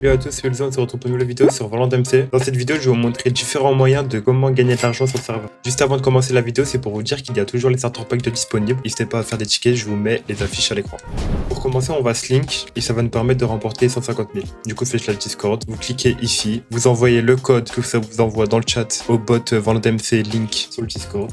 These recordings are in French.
Salut à tous, c'est Elzo, on se retrouve pour une nouvelle vidéo sur Valorant MC. Dans cette vidéo, je vais vous montrer différents moyens de comment gagner de l'argent sur le serveur. Juste avant de commencer la vidéo, c'est pour vous dire qu'il y a toujours les starter packs de disponibles. N'hésitez pas à faire des tickets, je vous mets les affiches à l'écran. Pour commencer, on va se link et ça va nous permettre de remporter 150 000. Du coup, faites la Discord, vous cliquez ici, vous envoyez le code que ça vous envoie dans le chat au bot Valorant MC link sur le Discord.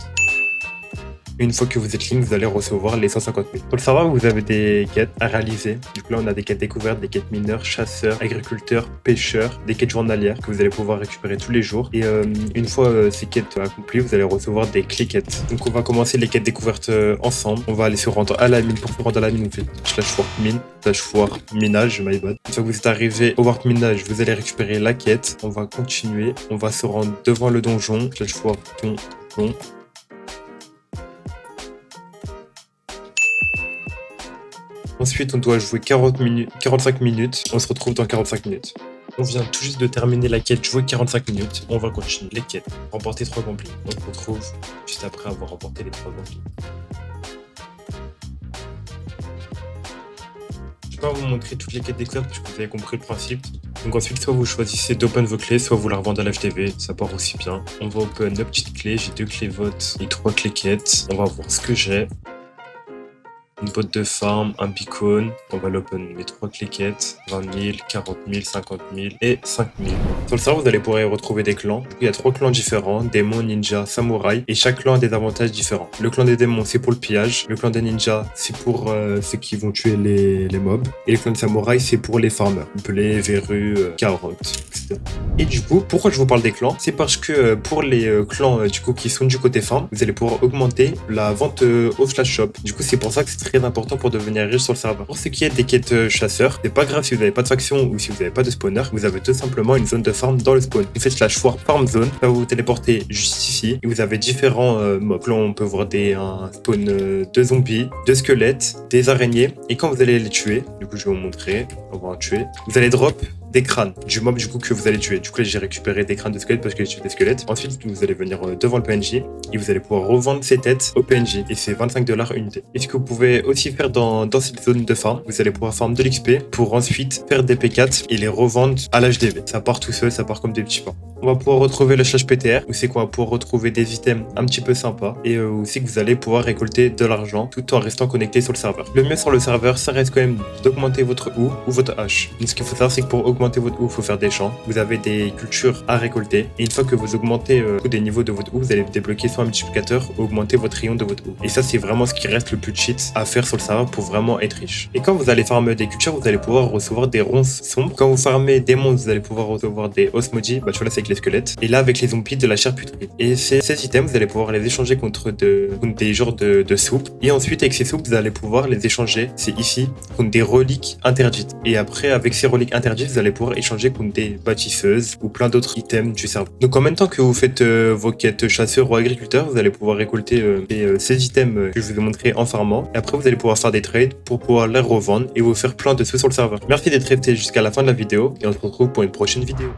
Une fois que vous êtes link, vous allez recevoir les 150 000. Pour le serveur, vous avez des quêtes à réaliser. Du coup, là, on a des quêtes découvertes, des quêtes mineurs, chasseurs, agriculteurs, pêcheurs, des quêtes journalières que vous allez pouvoir récupérer tous les jours. Et une fois ces quêtes accomplies, vous allez recevoir des clés-quêtes. Donc, on va commencer les quêtes découvertes ensemble. On va aller se rendre à la mine. Pour se rendre à la mine, vous faites /war mine, /war minage, my bad. Une fois que vous êtes arrivé au warp minage, vous allez récupérer la quête. On va continuer. On va se rendre devant le donjon, /war donjon. Ensuite, on doit jouer 45 minutes. On se retrouve dans 45 minutes. On vient tout juste de terminer la quête, jouer 45 minutes. On va continuer les quêtes. Remporter 3 complis. On se retrouve juste après avoir remporté les 3 complis. Je vais pas vous montrer toutes les quêtes découvertes parce que vous avez compris le principe. Donc ensuite, soit vous choisissez d'open vos clés, soit vous la revendez à l'HTV. Ça part aussi bien. On va open nos petites clés. J'ai 2 clés votes et 3 clés quêtes. On va voir ce que j'ai. Une botte de farm, un beacon, on va l'open mes 3 clés quêtes, 20 000, 40 000, 50 000 et 5 000. Sur le serveur, vous allez pouvoir y retrouver des clans. Il y a 3 clans différents, démons, ninja, samouraï, et chaque clan a des avantages différents. Le clan des démons, c'est pour le pillage. Le clan des ninjas, c'est pour ceux qui vont tuer les mobs. Et le clan des samouraïs, c'est pour les farmers. Pelés, verrues, carottes, etc. Et du coup, pourquoi je vous parle des clans? C'est parce que pour les clans du coup qui sont du côté farm, vous allez pouvoir augmenter la vente au flash shop. Du coup, c'est pour ça que c'est très important pour devenir riche sur le serveur. Pour ce qui est des quêtes chasseurs, c'est pas grave si vous n'avez pas de faction ou si vous n'avez pas de spawner, vous avez tout simplement une zone de farm dans le spawn. Vous faites /war farm zone, ça va vous téléporter juste ici et vous avez différents mobs. Là, on peut voir un spawn de zombies, de squelettes, des araignées et quand vous allez les tuer, du coup je vais vous montrer, on va en tuer, vous allez drop des crânes du mob du coup que vous allez tuer. Du coup là j'ai récupéré des crânes de squelettes parce que j'ai tué des squelettes. Ensuite vous allez venir devant le PNJ et vous allez pouvoir revendre ces têtes au PNJ et c'est 25 $ unité. Et ce que vous pouvez aussi faire dans cette zone de farm, vous allez pouvoir farm de l'XP pour ensuite faire des P4 et les revendre à l'HDV. Ça part tout seul, ça part comme des petits pains. On va pouvoir retrouver le /PTR où c'est qu'on va pouvoir retrouver des items un petit peu sympas et aussi que vous allez pouvoir récolter de l'argent tout en restant connecté sur le serveur. Le mieux sur le serveur, ça reste quand même d'augmenter votre ou votre H. Donc ce qu'il faut savoir, c'est que pour augmenter votre ou, il faut faire des champs. Vous avez des cultures à récolter et une fois que vous augmentez des niveaux de votre ou, vous allez débloquer soit un multiplicateur ou augmenter votre rayon de votre ou. Et ça, c'est vraiment ce qui reste le plus cheat à faire sur le serveur pour vraiment être riche. Et quand vous allez farmer des cultures, vous allez pouvoir recevoir des ronces sombres. Quand vous farmez des monstres, vous allez pouvoir recevoir des osmodis. Bah tu vois là, c'est avec les squelettes. Et là, avec les zombies, de la chair putride. Et ces items, vous allez pouvoir les échanger contre des genres de soupes. Et ensuite, avec ces soupes, vous allez pouvoir les échanger, c'est ici, contre des reliques interdites. Et après, avec ces reliques interdites, vous allez pouvoir échanger contre des bâtisseuses ou plein d'autres items du serveur. Donc en même temps que vous faites vos quêtes chasseurs ou agriculteurs, vous allez pouvoir récolter ces items que je vous ai montré en farmant. Et après, vous allez pouvoir faire des trades pour pouvoir les revendre et vous faire plein de sous sur le serveur. Merci d'être resté jusqu'à la fin de la vidéo et on se retrouve pour une prochaine vidéo.